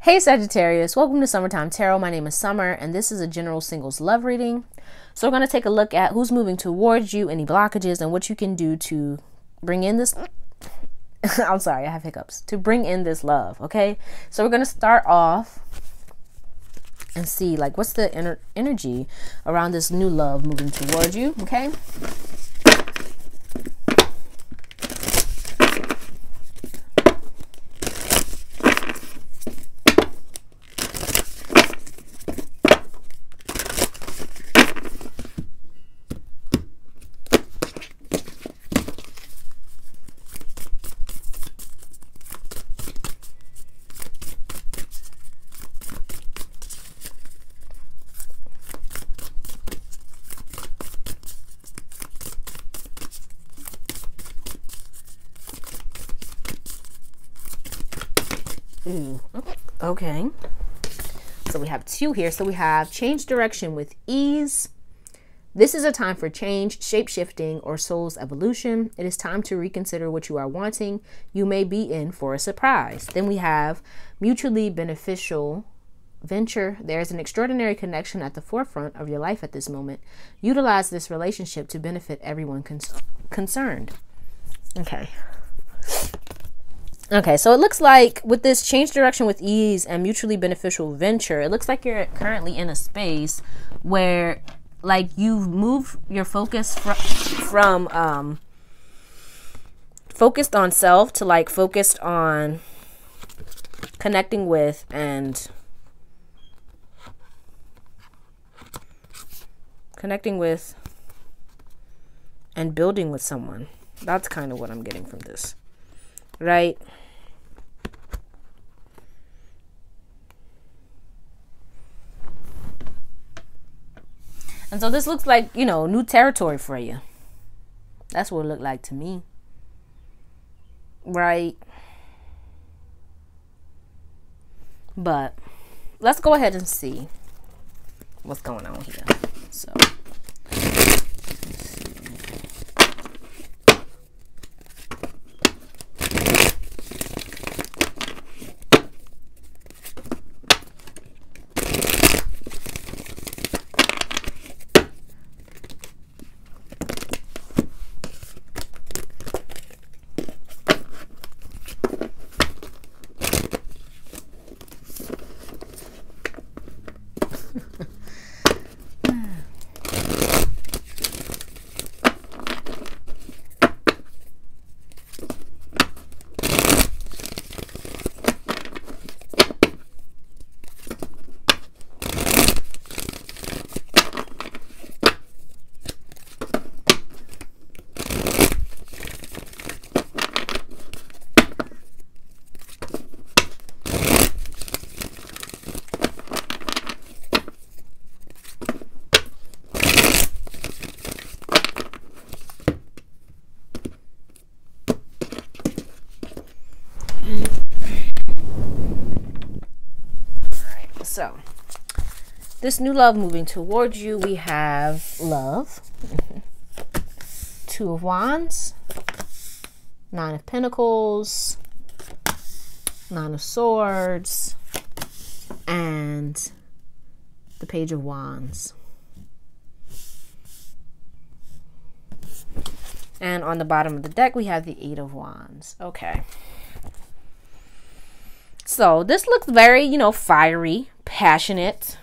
Hey Sagittarius, welcome to Summertime Tarot. My name is Summer and this is a general singles love reading. So we're going to take a look at who's moving towards you, any blockages, and what you can do to bring in this I'm sorry, I have hiccups. To bring in this love, okay? So we're going to start off and see like what's the energy around this new love moving towards you, okay? Okay, so we have two here. So we have change direction with ease. This is a time for change, shape-shifting, or soul's evolution. It is time to reconsider what you are wanting. You may be in for a surprise. Then we have mutually beneficial venture. There is an extraordinary connection at the forefront of your life at this moment. Utilize this relationship to benefit everyone concerned. Okay, so it looks like with this change direction with ease and mutually beneficial venture, it looks like you're currently in a space where like you've moved your focus from focused on self to like focused on connecting with and building with someone. That's kind of what I'm getting from this, right? And so this looks like, you know, new territory for you. That's what it looked like to me. Right? But let's go ahead and see what's going on here. So So, this new love moving towards you, we have love, Two of Wands, Nine of Pentacles, Nine of Swords, and the Page of Wands. And on the bottom of the deck, we have the Eight of Wands. Okay. So this looks very, you know, fiery, passionate.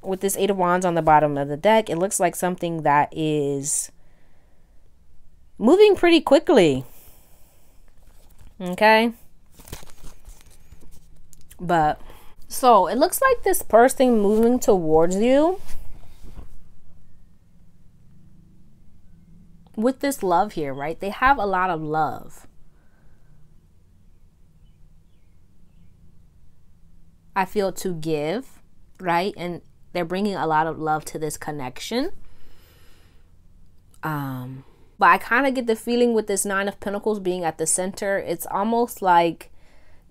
With this Eight of Wands on the bottom of the deck, it looks like something that is moving pretty quickly. Okay. But, so it looks like this person moving towards you with this love here, right? They have a lot of love. I feel to give, right? And they're bringing a lot of love to this connection. But I kind of get the feeling with this Nine of Pentacles being at the center, it's almost like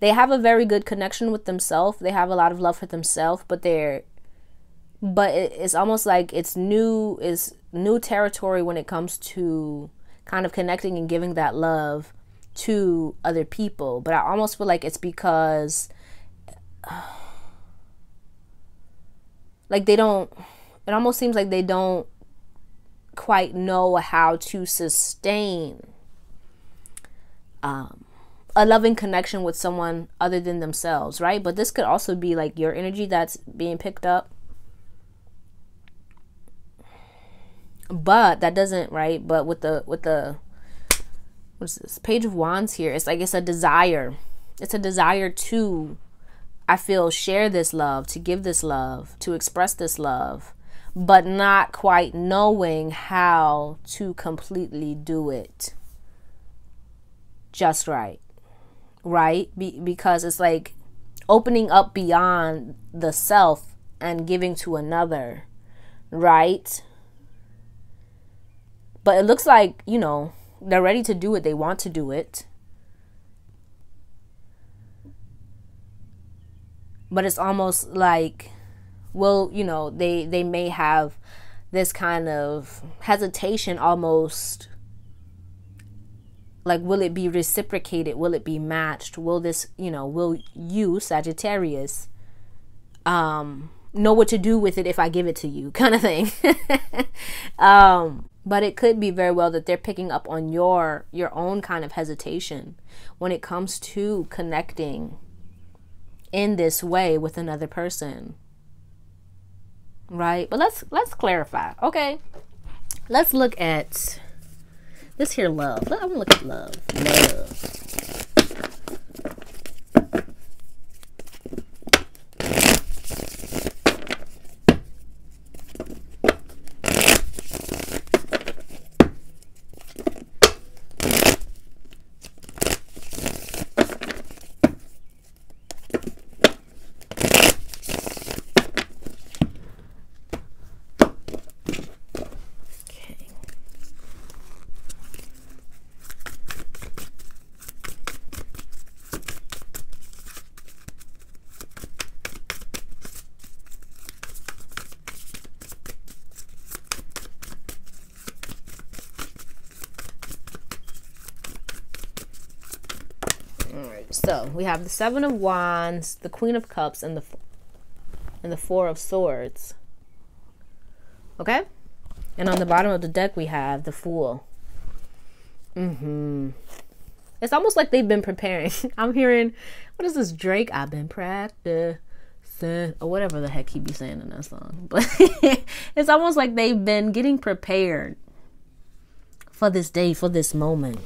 they have a very good connection with themselves. They have a lot of love for themselves, but it's almost like it's new territory when it comes to kind of connecting and giving that love to other people. But I almost feel like it's because like they don't, it almost seems like they don't quite know how to sustain a loving connection with someone other than themselves, right? But this could also be like your energy that's being picked up. But that doesn't, right? But with the what's this? Page of Wands here. It's like it's a desire. It's a desire to, I feel, share this love, to give this love, to express this love, but not quite knowing how to completely do it just right. Right? Because it's like opening up beyond the self and giving to another, right? But it looks like, you know, they're ready to do it. They want to do it. But it's almost like, well, you know, they may have this kind of hesitation almost. Like, will it be reciprocated? Will it be matched? Will this, you know, will you, Sagittarius, know what to do with it if I give it to you, kind of thing. But it could be very well that they're picking up on your own kind of hesitation when it comes to connecting in this way with another person. Right? But let's clarify. Okay. Let's look at this here love. I'm gonna look at love. Love. So we have the Seven of Wands, the Queen of Cups, and the Four of Swords. Okay? And on the bottom of the deck we have the Fool. It's almost like they've been preparing. I'm hearing, what is this, Drake? I've been practicing, or whatever the heck he be saying in that song. But it's almost like they've been getting prepared for this day, for this moment,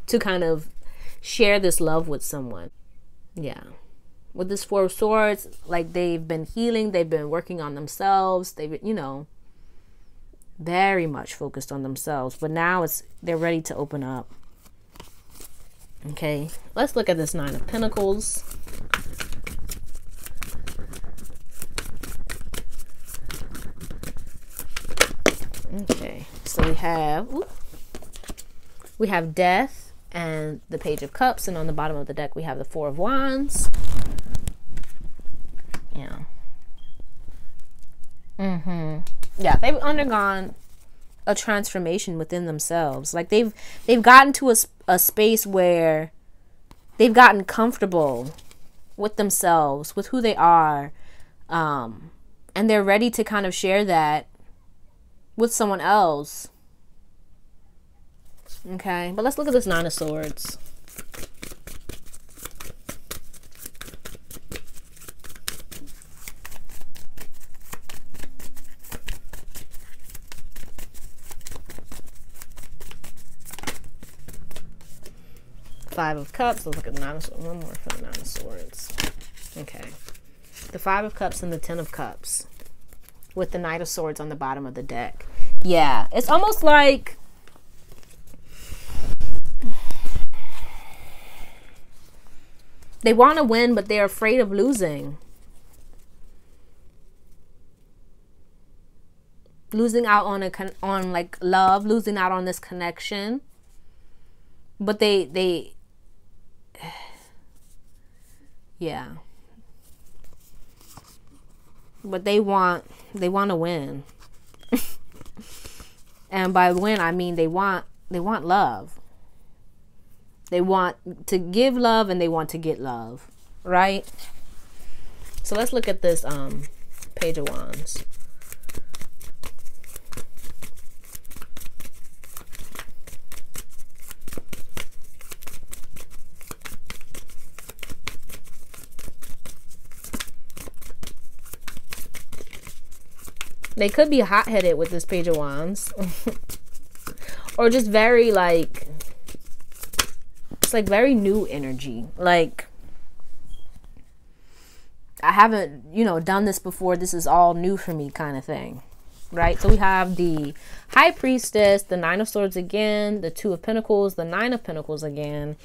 to kind of share this love with someone. Yeah. With this Four of Swords, like they've been healing, they've been working on themselves, they've, you know, very much focused on themselves. But now they're ready to open up. Okay. Let's look at this Nine of Pentacles. Okay. So we have Death and the Page of Cups, and on the bottom of the deck we have the Four of Wands. Yeah. Yeah, they've undergone a transformation within themselves. Like they've gotten to a space where they've gotten comfortable with themselves, with who they are, and they're ready to kind of share that with someone else. Okay, but let's look at this Nine of Swords. Five of Cups. Let's look at the Nine of Swords. One more for the Nine of Swords. Okay. The Five of Cups and the Ten of Cups, with the Knight of Swords on the bottom of the deck. Yeah, it's almost like they want to win, but they're afraid of losing. Losing out on like love, losing out on this connection. But they yeah. But they want to win. And by win, I mean they want love. They want to give love and they want to get love, right? So let's look at this Page of Wands. They could be hot-headed with this Page of Wands. Or just very, like, it's like very new energy. Like, I haven't, you know, done this before. This is all new for me kind of thing. Right? So we have the High Priestess, the Nine of Swords again, the Two of Pentacles, the Nine of Pentacles again,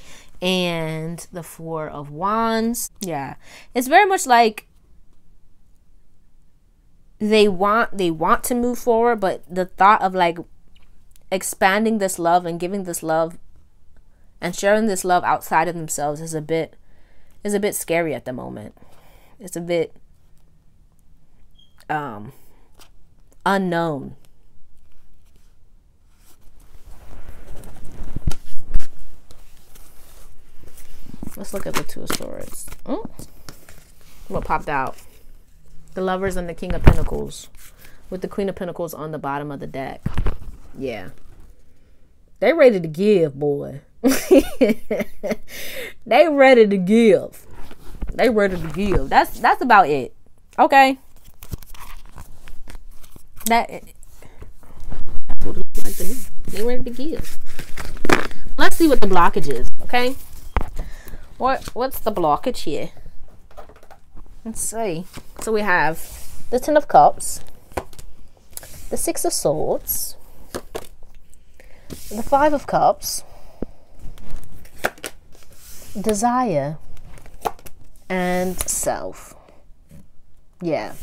and the Four of Wands. Yeah. It's very much like they want to move forward, but the thought of like expanding this love and giving this love and sharing this love outside of themselves is a bit scary at the moment. It's a bit unknown. Let's look at the Two of Swords. What popped out? The Lovers and the King of Pentacles, with the Queen of Pentacles on the bottom of the deck. Yeah. They ready to give, boy. They ready to give. They ready to give. That's about it. Okay. That's what it looks like to me. They ready to give. Let's see what the blockage is, okay? What's the blockage here? Let's see. So we have the Ten of Cups, the Six of Swords, the Five of Cups, desire, and self. Yeah.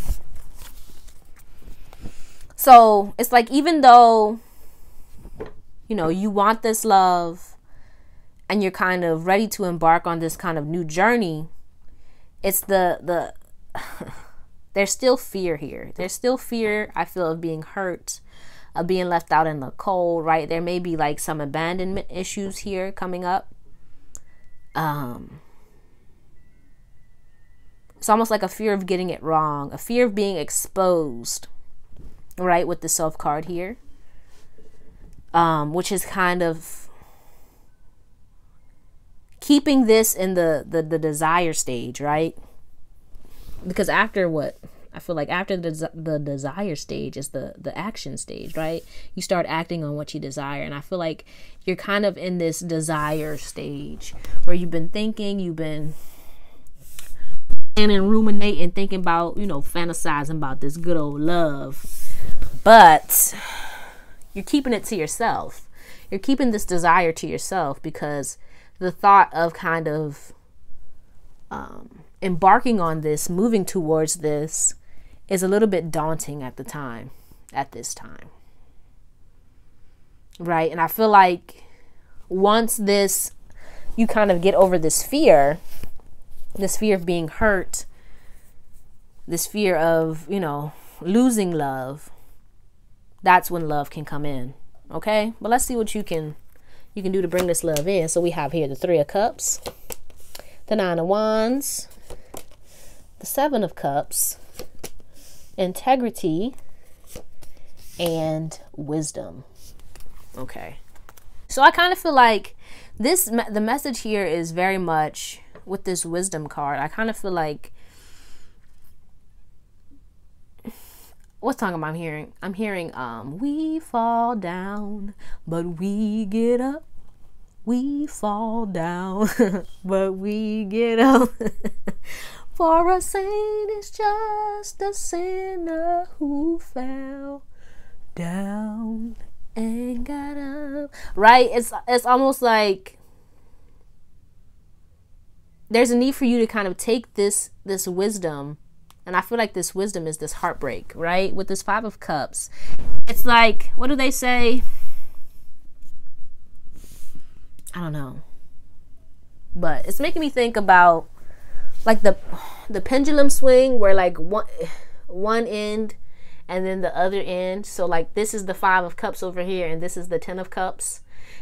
So it's like, even though, you know, you want this love and you're kind of ready to embark on this kind of new journey, it's the there's still fear here. There's still fear, I feel, of being hurt, of being left out in the cold, right? There may be like some abandonment issues here coming up. It's almost like a fear of getting it wrong, a fear of being exposed, right? With the Self card here, which is kind of keeping this in the desire stage, right? Because after what I feel like after the desire stage is the action stage, right? You start acting on what you desire. And I feel like you're kind of in this desire stage where you've been thinking, you've been and ruminating, thinking about, you know, fantasizing about this good old love, but you're keeping it to yourself. You're keeping this desire to yourself because the thought of kind of embarking on this, moving towards this, is a little bit daunting at this time. Right? And I feel like once you kind of get over this fear of being hurt, this fear of, you know, losing love, that's when love can come in. Okay? But let's see what you can do to bring this love in. So we have here the Three of Cups, the Nine of Wands, the Seven of Cups, integrity, and wisdom. Okay. So I kind of feel like the message here is very much with this Wisdom card. I kind of feel like, what song am I hearing? I'm hearing we fall down, but we get up. We fall down, but we get up. For a saint is just a sinner who fell down and got up. Right? It's almost like there's a need for you to kind of take this wisdom, and I feel like this wisdom is this heartbreak, right? With this Five of Cups. It's like, what do they say? I don't know. But it's making me think about like the pendulum swing, where like one end and then the other end. So like this is the Five of Cups over here and this is the Ten of Cups.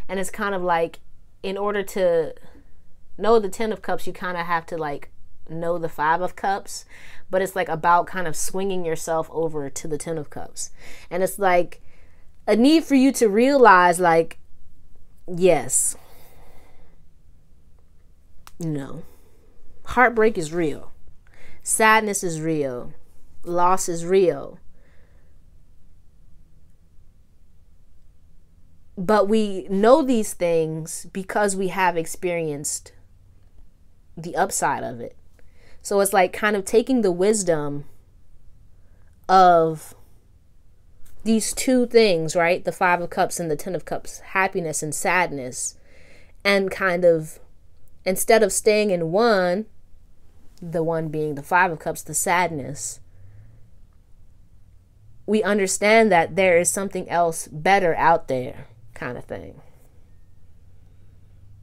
And it's kind of like, in order to know the Ten of Cups, you kind of have to like know the Five of Cups, but it's like about kind of swinging yourself over to the Ten of Cups. And it's like a need for you to realize, like, yes, no, heartbreak is real. Sadness is real. Loss is real. But we know these things because we have experienced the upside of it. So it's like kind of taking the wisdom of these two things, right? The Five of Cups and the Ten of Cups, happiness and sadness. And kind of, instead of staying in one, the one being the Five of Cups, the sadness, we understand that there is something else better out there, kind of thing.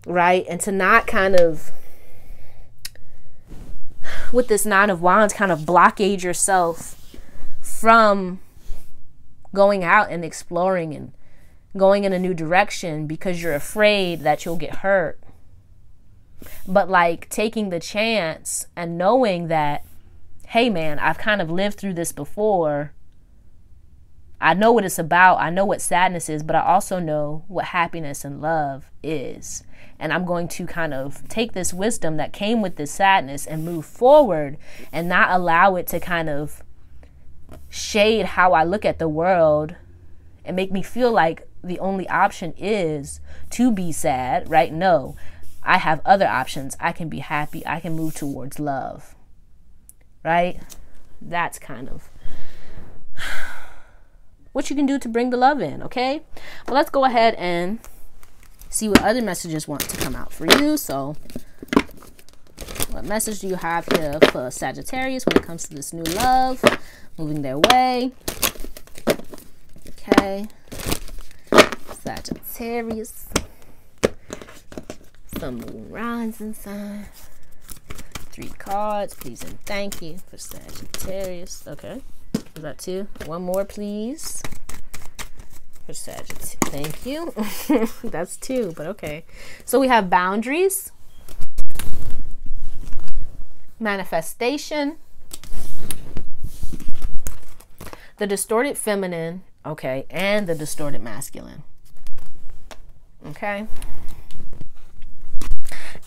Right? And to not kind of, with this Nine of Wands, kind of blockade yourself from going out and exploring and going in a new direction because you're afraid that you'll get hurt. But like taking the chance and knowing that, hey man, I've kind of lived through this before. I know what it's about. I know what sadness is, but I also know what happiness and love is. And I'm going to kind of take this wisdom that came with this sadness and move forward and not allow it to kind of shade how I look at the world and make me feel like the only option is to be sad, right? No, I have other options. I can be happy. I can move towards love, right? That's kind of what you can do to bring the love in, okay? Well, let's go ahead and see what other messages want to come out for you. So what message do you have here for Sagittarius when it comes to this new love moving their way? Okay, Sagittarius, some moon rising sign, 3 cards, please and thank you for Sagittarius. Okay, is that 2? One more, please, for Sagittarius. Thank you. That's 2, but okay. So we have boundaries, manifestation, the distorted feminine, okay, and the distorted masculine. Okay.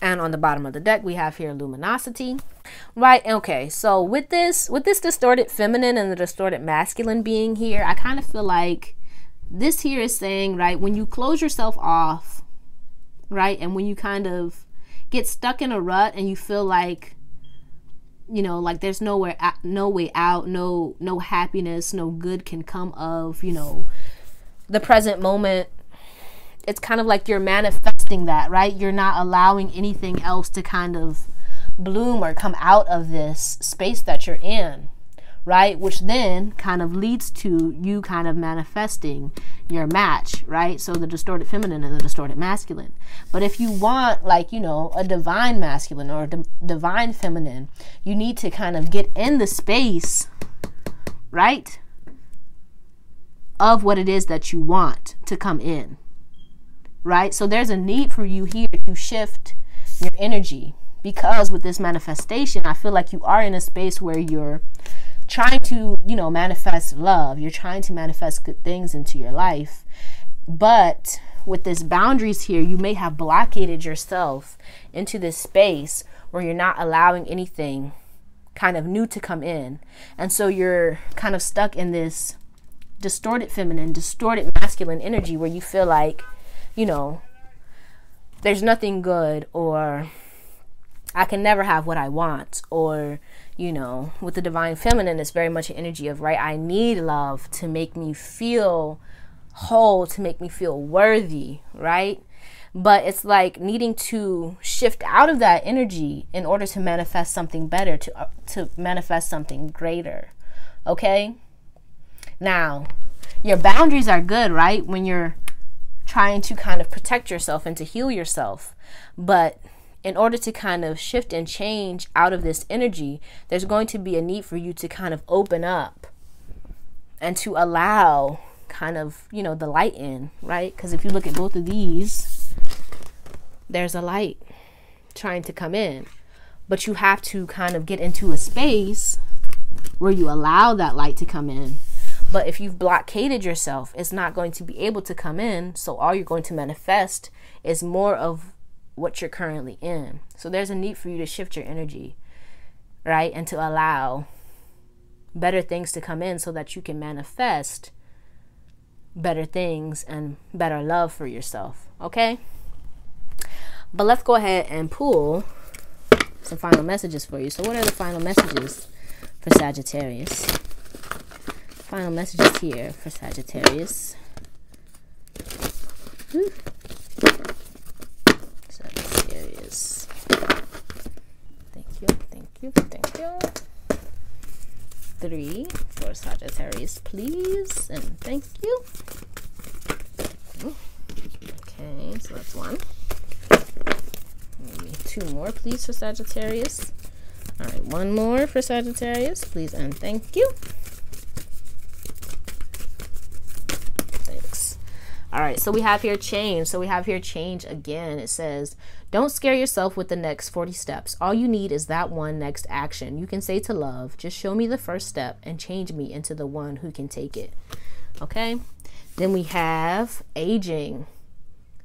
And on the bottom of the deck, we have here luminosity. Right, okay. So with this distorted feminine and the distorted masculine being here, I kind of feel like this here is saying, right, when you close yourself off, right, and when you kind of get stuck in a rut and you feel like, you know, like there's no way out, no happiness, no good can come of, you know, the present moment. It's kind of like you're manifesting that, right? You're not allowing anything else to kind of bloom or come out of this space that you're in, right? Which then kind of leads to you kind of manifesting your match, right? So the distorted feminine and the distorted masculine. But if you want, like, you know, a divine masculine or a divine feminine, you need to kind of get in the space, right, of what it is that you want to come in, right? So there's a need for you here to shift your energy, because with this manifestation, I feel like you are in a space where you're trying to, you know, manifest love. You're trying to manifest good things into your life. But with this boundaries here, you may have blockaded yourself into this space where you're not allowing anything kind of new to come in. And so you're kind of stuck in this distorted feminine, distorted masculine energy where you feel like, you know, there's nothing good, or I can never have what I want, or, you know, with the divine feminine, it's very much an energy of, right, I need love to make me feel whole, to make me feel worthy, right? But it's like needing to shift out of that energy in order to manifest something better, to manifest something greater, okay? Now, your boundaries are good, right, when you're trying to kind of protect yourself and to heal yourself. But in order to kind of shift and change out of this energy, there's going to be a need for you to kind of open up and to allow kind of, you know, the light in, right? Because if you look at both of these, there's a light trying to come in. But you have to kind of get into a space where you allow that light to come in. But if you've blockaded yourself, it's not going to be able to come in. So all you're going to manifest is more of what you're currently in. So there's a need for you to shift your energy, right? And to allow better things to come in so that you can manifest better things and better love for yourself, okay? But let's go ahead and pull some final messages for you. So what are the final messages for Sagittarius? Final messages here for Sagittarius. Sagittarius. Thank you, thank you, thank you. 3 for Sagittarius, please, and thank you. Okay, so that's 1. Maybe 2 more, please, for Sagittarius. All right, 1 more for Sagittarius, please, and thank you. Thanks. All right, so we have here change. So we have here change again. It says, don't scare yourself with the next 40 steps. All you need is that one next action. You can say to love, just show me the first step and change me into the one who can take it. Okay. Then we have aging.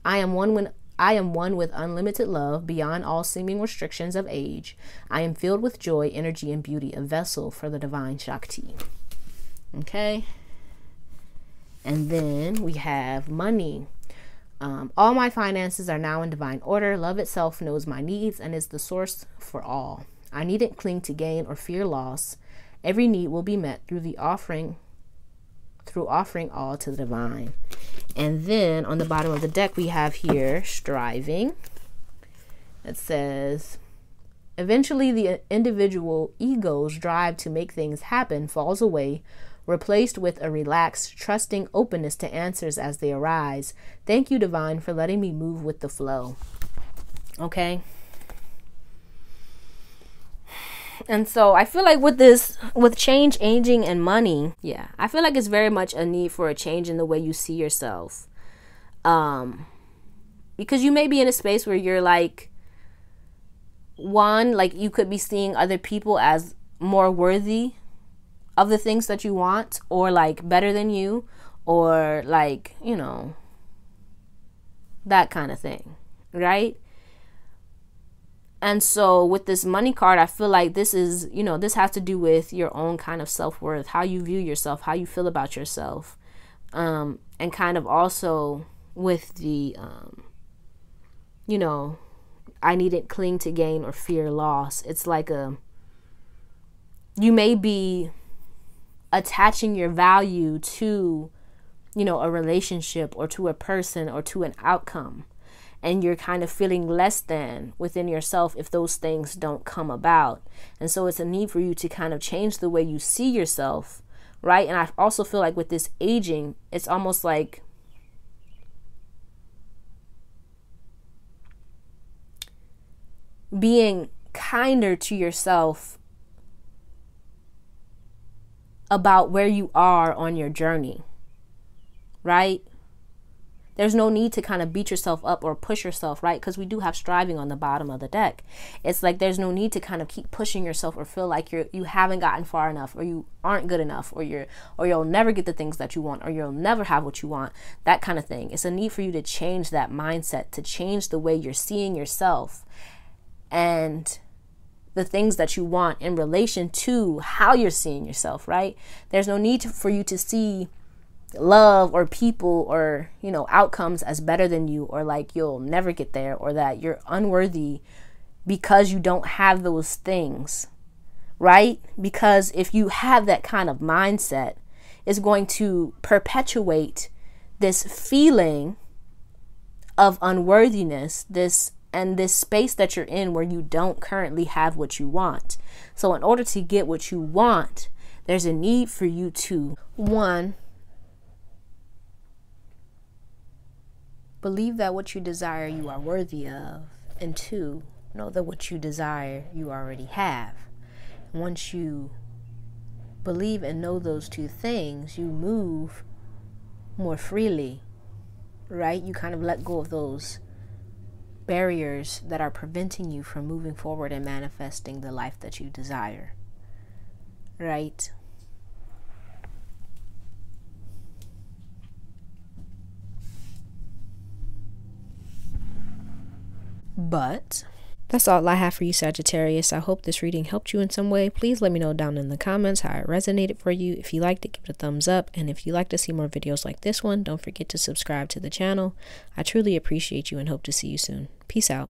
I am one with unlimited love beyond all seeming restrictions of age. I am filled with joy, energy, and beauty, a vessel for the divine Shakti. Okay. And then we have money. All my finances are now in divine order. Love itself knows my needs and is the source for all. I needn't cling to gain or fear loss. Every need will be met through offering all to the divine. And then on the bottom of the deck, we have here striving. It says, eventually the individual ego's drive to make things happen falls away, replaced with a relaxed, trusting openness to answers as they arise. Thank you, divine, for letting me move with the flow. Okay. And so I feel like with change, aging, and money, yeah, I feel like it's very much a need for a change in the way you see yourself. Because you may be in a space where you're like, like you could be seeing other people as more worthy of the things that you want, or like better than you, or like, you know, that kind of thing, right? And so with this money card, I feel like this is, you know, this has to do with your own kind of self-worth, how you view yourself, how you feel about yourself, and kind of also with the, you know, I needn't cling to gain or fear loss. It's like you may be attaching your value to, you know, a relationship or to a person or to an outcome. And you're kind of feeling less than within yourself if those things don't come about. And so it's a need for you to kind of change the way you see yourself, right? And I also feel like with this aging, it's almost like being kinder to yourself about where you are on your journey, right? There's no need to kind of beat yourself up or push yourself, right? Because we do have striving on the bottom of the deck. It's like there's no need to kind of keep pushing yourself or feel like you haven't gotten far enough, or you aren't good enough, or you'll never get the things that you want, or you'll never have what you want, that kind of thing. It's a need for you to change that mindset, to change the way you're seeing yourself and the things that you want in relation to how you're seeing yourself, right? There's no need for you to see love or people or, you know, outcomes as better than you, or like you'll never get there, or that you're unworthy because you don't have those things, right? Because if you have that kind of mindset, it's going to perpetuate this feeling of unworthiness, this space that you're in where you don't currently have what you want. So in order to get what you want, there's a need for you to, 1, believe that what you desire you are worthy of, and 2, know that what you desire you already have. Once you believe and know those 2 things, you move more freely, right? You kind of let go of those barriers that are preventing you from moving forward and manifesting the life that you desire, right? But that's all I have for you, Sagittarius. I hope this reading helped you in some way. Please let me know down in the comments how it resonated for you. If you liked it, give it a thumbs up. And if you'd like to see more videos like this one, don't forget to subscribe to the channel. I truly appreciate you and hope to see you soon. Peace out.